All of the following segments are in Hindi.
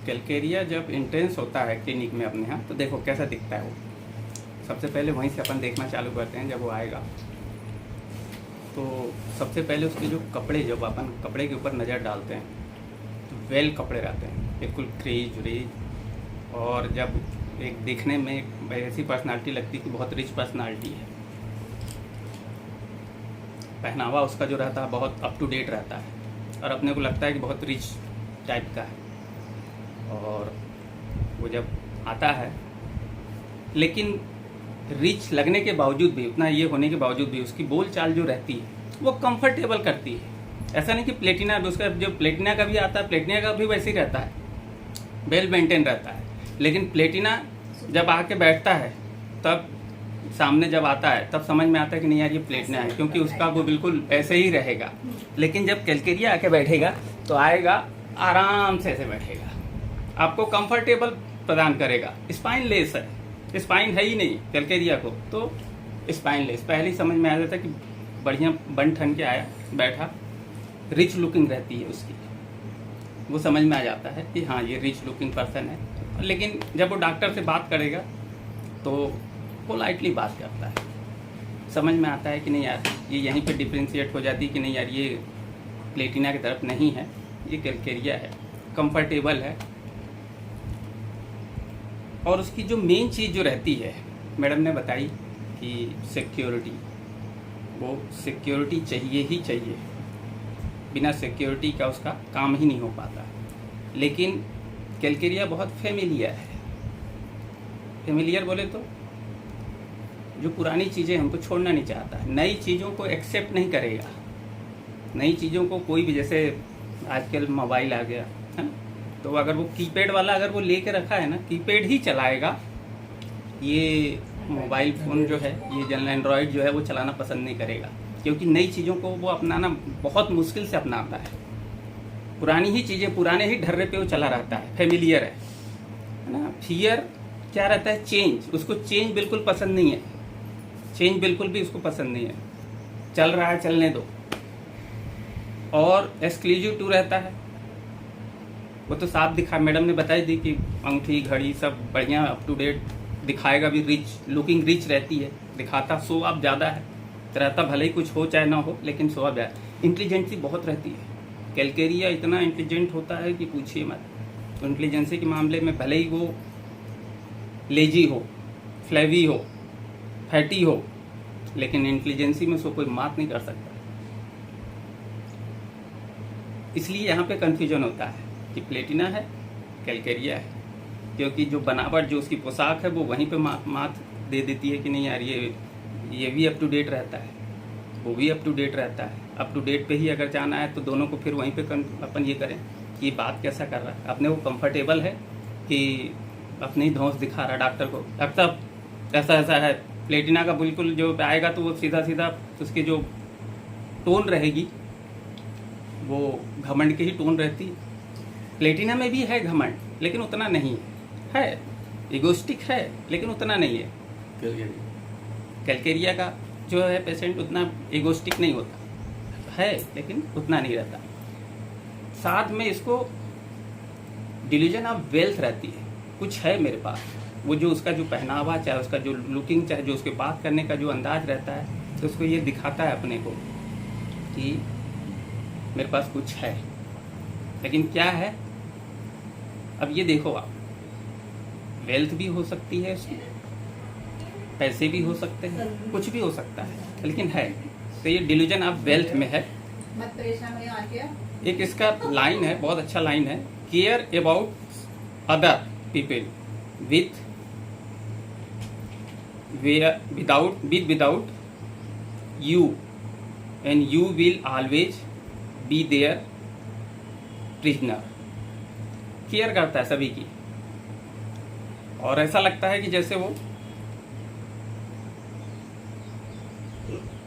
कैलकेरिया जब इंटेंस होता है क्लिनिक में अपने यहाँ, तो देखो कैसा दिखता है वो। सबसे पहले वहीं से अपन देखना चालू करते हैं। जब वो आएगा तो सबसे पहले उसके जो कपड़े, जब अपन कपड़े के ऊपर नज़र डालते हैं तो वेल कपड़े रहते हैं, बिल्कुल क्रीज व्रीज। और जब एक दिखने में एक ऐसी पर्सनालिटी लगती है कि बहुत रिच पर्सनालिटी है। पहनावा उसका जो रहता है बहुत अप टू डेट रहता है और अपने को लगता है कि बहुत रिच टाइप का है। और वो जब आता है, लेकिन रिच लगने के बावजूद भी, उतना ये होने के बावजूद भी उसकी बोल चाल जो रहती है वो कंफर्टेबल करती है। ऐसा नहीं कि प्लेटिना, उसका जो प्लेटिना का भी आता है, प्लेटिना का भी वैसे ही रहता है, वेल मेंटेन रहता है। लेकिन प्लेटिना जब आके बैठता है, तब सामने जब आता है तब समझ में आता है कि नहीं यार ये प्लेटिना है, क्योंकि उसका वो बिल्कुल ऐसे ही रहेगा। लेकिन जब कैलकेरिया आके बैठेगा तो आएगा आराम से ऐसे बैठेगा, आपको कंफर्टेबल प्रदान करेगा। स्पाइन लेस है, स्पाइन है ही नहीं कैलकेरिया को, तो स्पाइन लेस पहले ही समझ में आ जाता है कि बढ़िया बन ठन के आया बैठा, रिच लुकिंग रहती है उसकी, वो समझ में आ जाता है कि हाँ ये रिच लुकिंग पर्सन है। लेकिन जब वो डॉक्टर से बात करेगा तो पोलाइटली बात करता है, समझ में आता है कि नहीं यार ये यहीं पे डिफ्रेंशिएट हो जाती है कि नहीं यार ये प्लेटिना की तरफ नहीं है, ये कैलकेरिया है, कंफर्टेबल है। और उसकी जो मेन चीज़ जो रहती है, मैडम ने बताई कि सिक्योरिटी, वो सिक्योरिटी चाहिए ही चाहिए, बिना सिक्योरिटी का उसका काम ही नहीं हो पाता। लेकिन कैलकेरिया बहुत फेमिलियर है। फेमिलियर बोले तो जो पुरानी चीज़ें हमको छोड़ना नहीं चाहता है, नई चीज़ों को एक्सेप्ट नहीं करेगा। नई चीज़ों को कोई भी, जैसे आजकल मोबाइल आ गया है, तो अगर वो कीपैड वाला अगर वो लेके रखा है ना, कीपैड ही चलाएगा। ये मोबाइल फ़ोन जो है, ये जनरल एंड्रॉयड जो है वो चलाना पसंद नहीं करेगा, क्योंकि नई चीज़ों को वो अपनाना बहुत मुश्किल से अपनाता है। पुरानी ही चीज़ें, पुराने ही ढर्रे पे वो चला रहता है, फेमिलियर है ना। फियर क्या रहता है? चेंज, उसको चेंज बिल्कुल पसंद नहीं है, चेंज बिल्कुल भी उसको पसंद नहीं है। चल रहा है चलने दो। और एक्सक्लूसिव टू रहता है, वो तो साफ दिखा, मैडम ने बताई दी कि अंगूठी घड़ी सब बढ़िया अप टू डेट दिखाएगा भी, रिच लुकिंग रिच रहती है, दिखाता शो ऑफ ज़्यादा है, रहता भले ही कुछ हो चाहे ना हो, लेकिन शो ऑफ ज़्यादा। इंटेलिजेंसी बहुत रहती है, कैलकेरिया इतना इंटेलिजेंट होता है कि पूछिए मत। तो इंटेलिजेंसी के मामले में भले ही वो लेजी हो, फ्लेवी हो, फैटी हो, लेकिन इंटेलिजेंसी में उसको कोई मात नहीं कर सकता। इसलिए यहाँ पे कंफ्यूजन होता है कि प्लेटिना है कैलकेरिया है, क्योंकि जो बनावट, जो उसकी पोशाक है, वो वहीं पे मात दे देती है कि नहीं यार ये भी अप टू डेट रहता है, वो भी अप टू डेट रहता है। अप टू डेट पे ही अगर जाना है तो दोनों को फिर वहीं पे अपन ये करें कि बात कैसा कर रहा है, अपने को कंफर्टेबल है कि अपने ही धौंस दिखा रहा है डॉक्टर को, डॉक्टर ऐसा ऐसा है। प्लेटिना का बिल्कुल जो आएगा तो वो सीधा सीधा उसकी जो टोन रहेगी वो घमंड की ही टोन रहती है। प्लेटिना में भी है घमंड, लेकिन उतना नहीं है, इगोस्टिक है लेकिन उतना नहीं है। कैलकेरिया का जो है पेशेंट उतना इगोस्टिक नहीं होता है, लेकिन उतना नहीं रहता। साथ में इसको डिल्यूजन ऑफ वेल्थ रहती है, कुछ है मेरे पास, वो जो उसका जो पहनावा, चाहे उसका जो लुकिंग, चाहे जो उसके बात करने का जो अंदाज रहता है, तो उसको ये दिखाता है अपने को कि मेरे पास कुछ है। लेकिन क्या है, अब ये देखो आप, वेल्थ भी हो सकती है उसकी, पैसे भी हो सकते हैं, कुछ भी हो सकता है, लेकिन है। तो ये डिल्यूजन ऑफ वेल्थ में है। एक इसका लाइन है, बहुत अच्छा लाइन है, care about other people without you and you will always be their prisoner. Care करता है सभी की, और ऐसा लगता है कि जैसे वो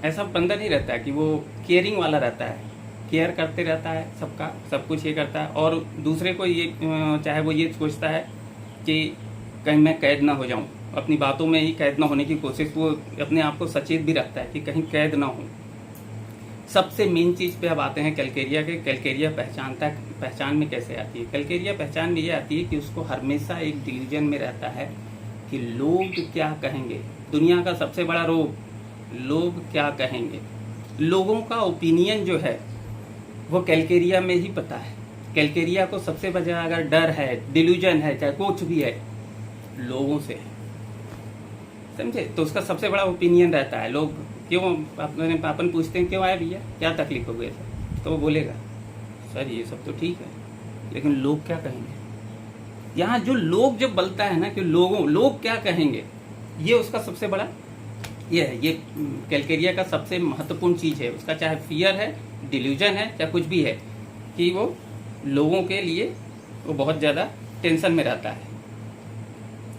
ऐसा बंदा नहीं रहता है कि वो केयरिंग वाला रहता है, केयर करते रहता है सबका, सब कुछ ये करता है। और दूसरे को ये, चाहे वो ये सोचता है कि कहीं मैं कैद ना हो जाऊं, अपनी बातों में ही कैद ना होने की कोशिश, वो अपने आप को सचेत भी रखता है कि कहीं कैद ना हो। सबसे मेन चीज़ पे अब आते हैं कैलकेरिया के। कैलकेरिया पहचान में कैसे आती है? कैलकेरिया पहचान में ये आती है कि उसको हमेशा एक डिलीजन में रहता है कि लोग क्या कहेंगे। दुनिया का सबसे बड़ा रोग, लोग क्या कहेंगे। लोगों का ओपिनियन जो है वो कैलकेरिया में ही पता है। कैलकेरिया को सबसे बड़ा अगर डर है, डिल्यूजन है, चाहे कुछ भी है, लोगों से है, समझे? तो उसका सबसे बड़ा ओपिनियन रहता है। लोग क्यों, अपन पूछते हैं क्यों आए भैया, क्या तकलीफ हो गई सर, तो वो बोलेगा सर ये सब तो ठीक है, लेकिन लोग क्या कहेंगे। यहाँ जो लोग जब बोलता है ना कि लोग क्या कहेंगे, ये उसका सबसे बड़ा ये है। ये कैलकेरिया का सबसे महत्वपूर्ण चीज़ है। उसका चाहे फियर है, डिल्यूजन है, चाहे कुछ भी है, कि वो लोगों के लिए वो बहुत ज़्यादा टेंशन में रहता है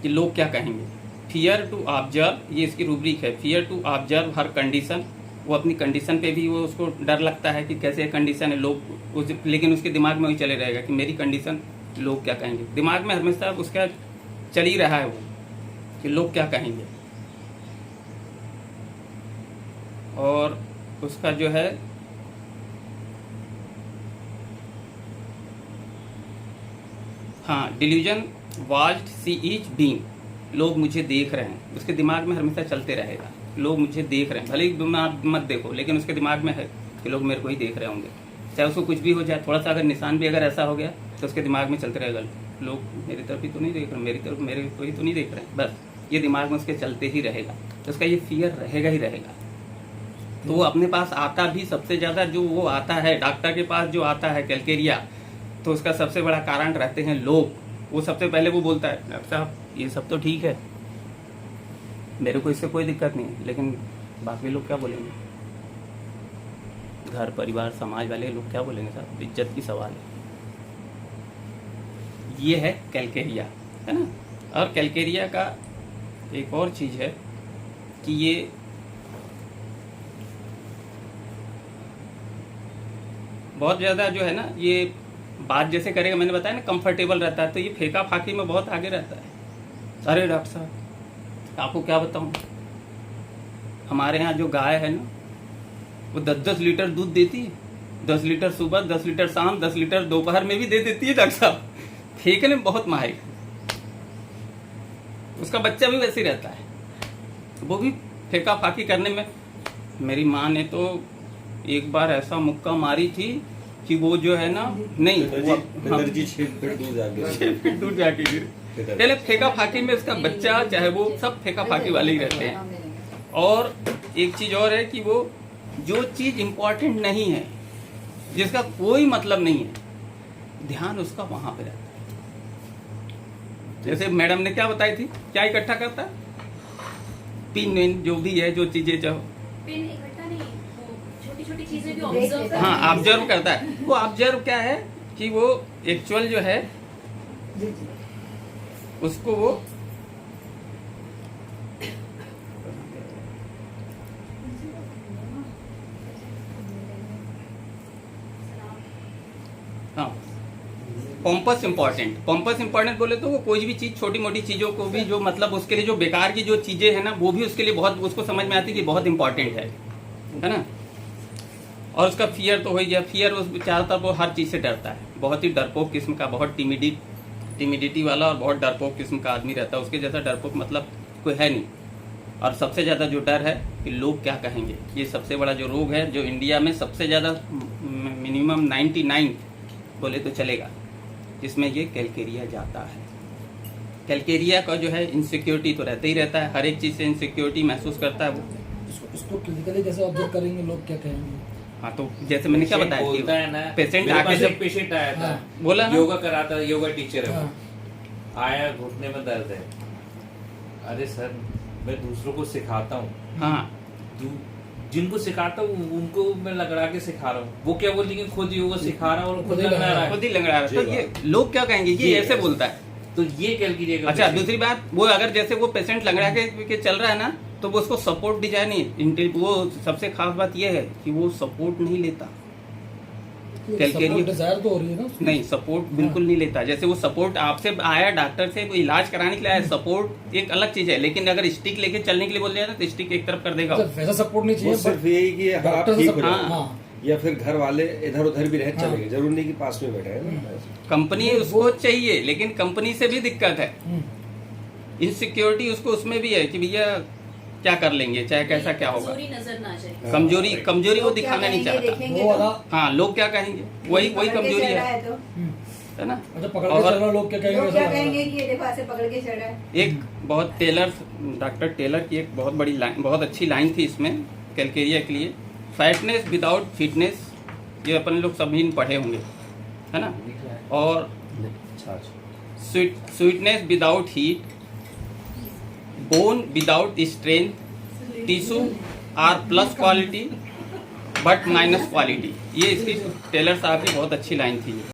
कि लोग क्या कहेंगे। फियर टू ऑब्जर्व, ये इसकी रूब्रिक है, fear to observe her condition. वो अपनी कंडीशन पे भी वो उसको डर लगता है कि कैसे कंडीशन है, लोग लेकिन उसके दिमाग में वही चले रहेगा कि मेरी कंडीशन, लोग क्या कहेंगे। दिमाग में हमेशा उसका चल ही रहा है वो कि लोग क्या कहेंगे। और उसका जो है हाँ, delusion watched see each being, लोग मुझे देख रहे हैं, उसके दिमाग में हमेशा चलते रहेगा लोग मुझे देख रहे हैं। भले ही आप मत देखो, लेकिन उसके दिमाग में है कि लोग मेरे को ही देख रहे होंगे। चाहे उसको कुछ भी हो जाए, थोड़ा सा अगर निशान भी अगर ऐसा हो गया तो उसके दिमाग में चलते रहेगा, लोग मेरी तरफ ही तो नहीं देख रहे, मेरी तरफ मेरे को ही तो नहीं देख रहे हैं। बस ये दिमाग में उसके चलते ही रहेगा, तो उसका ये फियर रहेगा ही रहेगा। तो वो अपने पास आता भी सबसे ज़्यादा, जो वो आता है डॉक्टर के पास जो आता है कैलकेरिया, तो उसका सबसे बड़ा कारण रहते हैं लोग। वो सबसे पहले वो बोलता है डॉक्टर साहब ये सब तो ठीक है, मेरे को इससे कोई दिक्कत नहीं है, लेकिन बाकी लोग क्या बोलेंगे, घर परिवार समाज वाले लोग क्या बोलेंगे साहब, इज्जत की सवाल है। ये है कैलकेरिया, है ना। और कैलकेरिया का एक और चीज़ है कि ये बहुत ज़्यादा जो है ना, ये बात जैसे करेगा, मैंने बताया ना कंफर्टेबल रहता है, तो ये फेंका फाकी में बहुत आगे रहता है। अरे डॉक्टर साहब आपको क्या बताऊं, हमारे यहाँ जो गाय है ना, वो 10-10 लीटर दूध देती है। 10 लीटर सुबह, 10 लीटर शाम, 10 लीटर दोपहर में भी दे देती है डॉक्टर साहब। फेंकने में बहुत माहिर, उसका बच्चा भी वैसे ही रहता है, वो भी फेंका फाकी करने में। मेरी माँ ने तो एक बार ऐसा मुक्का मारी थी कि वो जो है ना, नहीं वो 6 फीट दूर जाके गिर। पहले फेंका फाकी में उसका बच्चा, चाहे वो सब फेंका फाकी वाले ही रहते हैं। और एक चीज और है कि वो जो चीज इम्पोर्टेंट नहीं है, जिसका कोई मतलब नहीं है, ध्यान उसका वहां पे रहता है। जैसे मैडम ने क्या बताई थी, क्या इकट्ठा करता है, पिन जो भी है, जो चीजें चाहो, पिन इकट्ठा नहीं, छोटी छोटी चीजें भी ऑब्जर्व करता है। हाँ ऑब्जर्व करता है। वो ऑब्जर्व क्या है कि वो एक्चुअल जो है उसको वो हाँ पॉम्पस इम्पोर्टेंट बोले तो वो कोई भी चीज, छोटी मोटी चीजों को भी जो मतलब उसके लिए जो बेकार की जो चीजें है ना, वो भी उसके लिए बहुत, उसको समझ में आती है कि बहुत इंपॉर्टेंट है ना। और उसका फियर तो हो ही गया, फियर उस चाहता वो हर चीज से डरता है, बहुत ही डरपोक किस्म का, बहुत टिमिडिटी वाला और बहुत डरपोक किस्म का आदमी रहता है। उसके जैसा डरपोक मतलब कोई है नहीं। और सबसे ज़्यादा जो डर है कि लोग क्या कहेंगे, ये सबसे बड़ा जो रोग है, जो इंडिया में सबसे ज़्यादा मिनिमम 99 बोले तो चलेगा, जिसमें ये कैलकेरिया जाता है। कैलकेरिया का जो है इनसिक्योरिटी तो रहता ही रहता है, हर एक चीज़ से इनसिक्योरिटी महसूस करता है वो। इसको क्लिनिकली कैसे ऑब्जर्व करेंगे, लोग क्या कहेंगे। हाँ तो जैसे मैंने क्या बताया बोलता है ना, पेशेंट आके जब पेशेंट आया था, बोला ना, योगा कराता है, योगा टीचर है, हाँ। आया घुटने में दर्द है, अरे सर मैं दूसरों को सिखाता हूँ, हाँ जिनको सिखाता हूँ उनको मैं लगड़ा के सिखा रहा हूँ, वो क्या बोलती है खुद योगा सिखा रहा हूँ और खुद लंगड़ा रहा है, खुद ही लंगड़ा रहा है। तो ये लोग क्या कहेंगे, ये ऐसे बोलता है। तो ये कैलकेरिया का। अच्छा दूसरी बात, वो अगर जैसे वो पेशेंट लंगड़ा के चल रहा है ना, तो वो उसको सपोर्ट दी जाए नहीं। वो सबसे खास बात ये है कि वो सपोर्ट नहीं लेता। कैलकेरिया डिजायर तो हो रही है ना, नहीं सपोर्ट बिल्कुल नहीं लेता। जैसे वो सपोर्ट आपसे आया डॉक्टर से, वो इलाज कराने के लिए आया, सपोर्ट एक अलग चीज है, लेकिन अगर स्टिक लेके चलने के लिए बोल दिया ना, तो स्टिक एक तरफ कर देगा। वैसा सपोर्ट नहीं चाहिए, सिर्फ यही कि डॉक्टर से हाँ। या फिर घर वाले इधर उधर भी रहे हाँ। चलेंगे, जरूर नहीं कि पास में बैठे हैं ना। कंपनी उसको चाहिए, लेकिन कंपनी से भी दिक्कत है, इनसिक्योरिटी उसको उसमें भी है कि भैया क्या कर लेंगे, चाहे कैसा क्या होगा। कमजोरी नजर ना जाए। हाँ। कमजोरी वो लोग क्या दिखाना नहीं कहेंगे, चाहता। देखेंगे वो तो। वाला हाँ, लोग क्या कहेंगे, वही पकड़ के कमजोरी चल रहा है तो। है ना। अच्छा, पकड़ के और- चल रहा, लोग क्या कहेंगे लोग ऐसा क्या लग रहा कहेंगे है। कि ये देखो ऐसे पकड़ के चल रहा है। एक बहुत डॉक्टर टेलर की एक बहुत बड़ी लाइन, बहुत अच्छी लाइन थी इसमें कैलकेरिया के लिए, फैटनेस विदाउट फिटनेस, ये अपन लोग सभी पढ़े होंगे, है ना। और sweetness without heat, bone without strength, tissue are plus quality but minus quality. ये इसकी टेलर साहब की बहुत अच्छी लाइन थी।